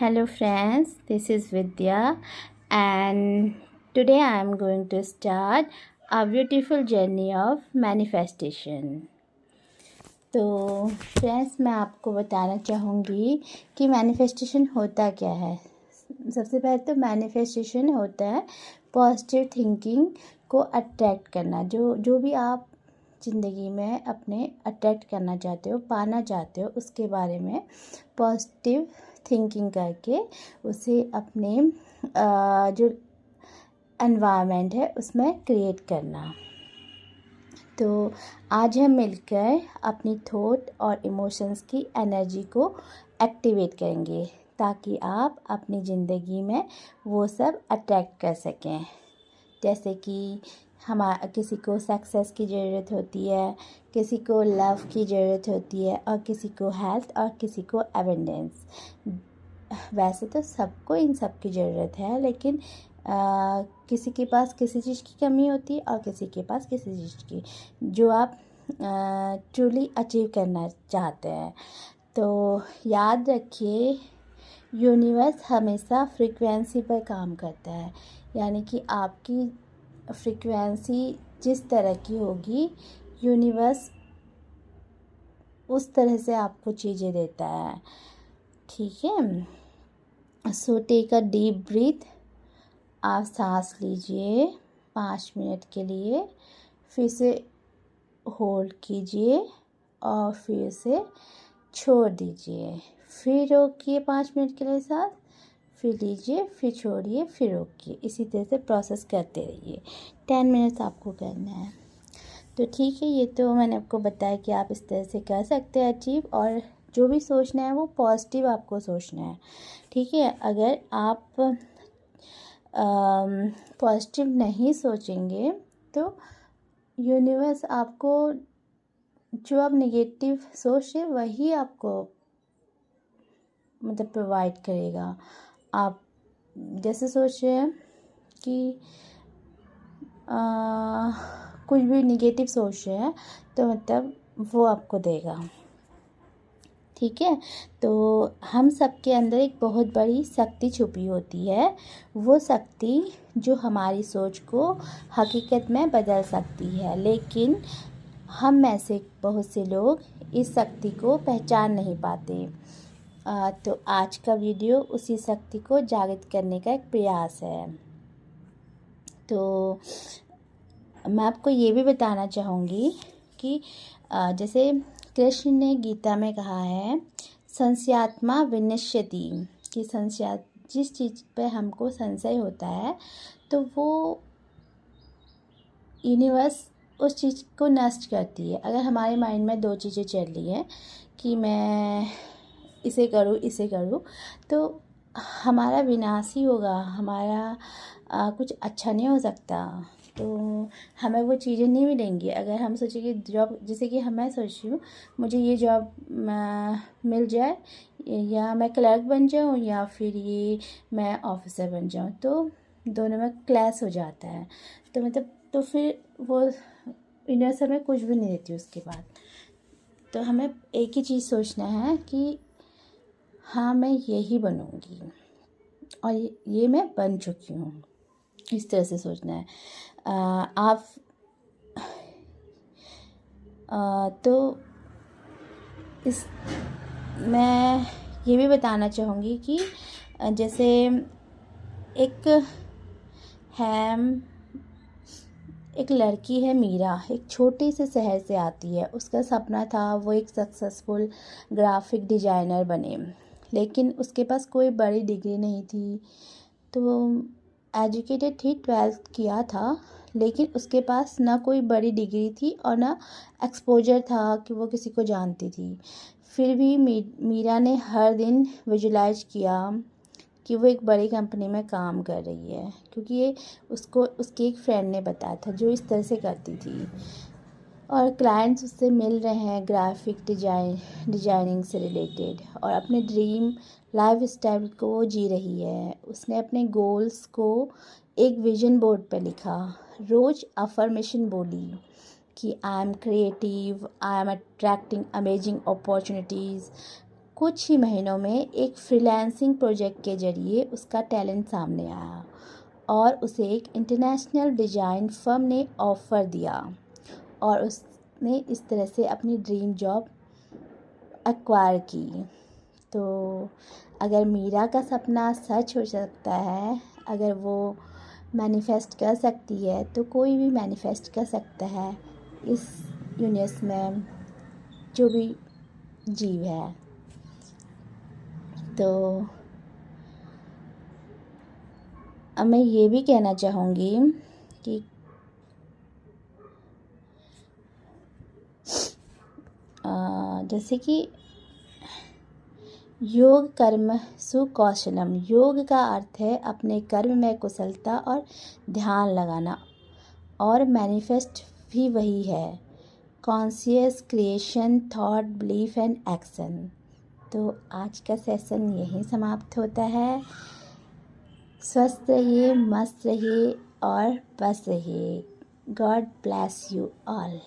Hello friends, this is Vidya and today I am going to start a beautiful journey of manifestation. तो friends मैं आपको बताना चाहूँगी कि मैनिफेस्टेशन होता क्या है। सबसे पहले तो मैनिफेस्टेशन होता है पॉजिटिव थिंकिंग को अट्रैक्ट करना। जो भी आप ज़िंदगी में अपने अट्रैक्ट करना चाहते हो, पाना चाहते हो, उसके बारे में पॉजिटिव थिंकिंग करके उसे अपने जो एनवायरनमेंट है उसमें क्रिएट करना। तो आज हम मिलकर अपनी थॉट और इमोशंस की एनर्जी को एक्टिवेट करेंगे ताकि आप अपनी ज़िंदगी में वो सब अट्रैक्ट कर सकें। जैसे कि किसी को सक्सेस की ज़रूरत होती है, किसी को लव की ज़रूरत होती है और किसी को हेल्थ और किसी को एबंडेंस। वैसे तो सबको इन सब की ज़रूरत है, लेकिन किसी के पास किसी चीज़ की कमी होती है और किसी के पास किसी चीज़ की, जो आप ट्रूली अचीव करना चाहते हैं। तो याद रखिए, यूनिवर्स हमेशा फ्रीक्वेंसी पर काम करता है, यानी कि आपकी फ्रीक्वेंसी जिस तरह की होगी, यूनिवर्स उस तरह से आपको चीज़ें देता है। ठीक है, so take a deep breath. आप सांस लीजिए 5 मिनट के लिए, फिर से होल्ड कीजिए और फिर से छोड़ दीजिए। फिर रोकिए 5 मिनट के लिए सांस, फिर लीजिए, फिर छोड़िए, फिर रोकिए। इसी तरह से प्रोसेस करते रहिए। 10 मिनट्स आपको करना है। तो ठीक है, ये तो मैंने आपको बताया कि आप इस तरह से कर सकते हैं अचीव। और जो भी सोचना है वो पॉजिटिव आपको सोचना है। ठीक है, अगर आप पॉजिटिव नहीं सोचेंगे तो यूनिवर्स आपको जो आप नेगेटिव सोच रहे वही आपको मतलब प्रोवाइड करेगा। आप जैसे सोच रहे हैं कि कुछ भी नेगेटिव सोच रहे हैं तो मतलब वो आपको देगा। ठीक है, तो हम सबके अंदर एक बहुत बड़ी शक्ति छुपी होती है। वो शक्ति जो हमारी सोच को हकीकत में बदल सकती है, लेकिन हम में से बहुत से लोग इस शक्ति को पहचान नहीं पाते। तो आज का वीडियो उसी शक्ति को जागृत करने का एक प्रयास है। तो मैं आपको ये भी बताना चाहूँगी कि जैसे कृष्ण ने गीता में कहा है, संशयात्मा विनश्यति, कि जिस चीज़ पे हमको संशय होता है तो वो यूनिवर्स उस चीज़ को नष्ट करती है। अगर हमारे माइंड में 2 चीज़ें चल रही हैं कि मैं इसे करूँ, तो हमारा विनाश ही होगा, हमारा कुछ अच्छा नहीं हो सकता। तो हमें वो चीज़ें नहीं मिलेंगी। अगर हम सोचेंगे जॉब, जैसे कि मैं सोच रही हूँ मुझे ये जॉब मिल जाए, या मैं क्लर्क बन जाऊँ या फिर ये मैं ऑफिसर बन जाऊँ, तो दोनों में क्लैश हो जाता है। तो मतलब तो फिर वो यूनिवर्स हमें कुछ भी नहीं देती उसके बाद। तो हमें एक ही चीज़ सोचना है कि हाँ, मैं यही बनूँगी और ये मैं बन चुकी हूँ। इस तरह से सोचना है। आप तो इस मैं ये भी बताना चाहूँगी कि जैसे एक लड़की है मीरा, एक छोटे से शहर से आती है। उसका सपना था वो एक सक्सेसफुल ग्राफिक डिज़ाइनर बने, लेकिन उसके पास कोई बड़ी डिग्री नहीं थी। तो एजुकेटेड थी, 12th किया था, लेकिन उसके पास ना कोई बड़ी डिग्री थी और ना एक्सपोजर था कि वो किसी को जानती थी। फिर भी मीरा ने हर दिन विजुलाइज किया कि वो एक बड़ी कंपनी में काम कर रही है, क्योंकि ये उसको उसके एक फ्रेंड ने बताया था जो इस तरह से करती थी। और क्लाइंट्स उससे मिल रहे हैं ग्राफिक डिजाइनिंग से रिलेटेड, और अपने ड्रीम लाइफ स्टाइल को वो जी रही है। उसने अपने गोल्स को एक विजन बोर्ड पे लिखा, रोज़ अफर्मेशन बोली कि I am creative, I am attracting amazing opportunities. कुछ ही महीनों में एक फ्रीलांसिंग प्रोजेक्ट के ज़रिए उसका टैलेंट सामने आया और उसे एक इंटरनेशनल डिज़ाइन फर्म ने ऑफ़र दिया और उसने इस तरह से अपनी ड्रीम जॉब एक्वायर की। तो अगर मीरा का सपना सच हो सकता है, अगर वो मैनिफेस्ट कर सकती है, तो कोई भी मैनिफेस्ट कर सकता है इस यूनिवर्स में जो भी जीव है। तो अब मैं ये भी कहना चाहूँगी कि जैसे कि योग कर्म सुकौशलम, योग का अर्थ है अपने कर्म में कुशलता और ध्यान लगाना, और मैनिफेस्ट भी वही है, conscious creation, thought, belief and action. तो आज का सेशन यहीं समाप्त होता है। स्वस्थ रहिए, मस्त रहिए और बस रहिए। God bless you all.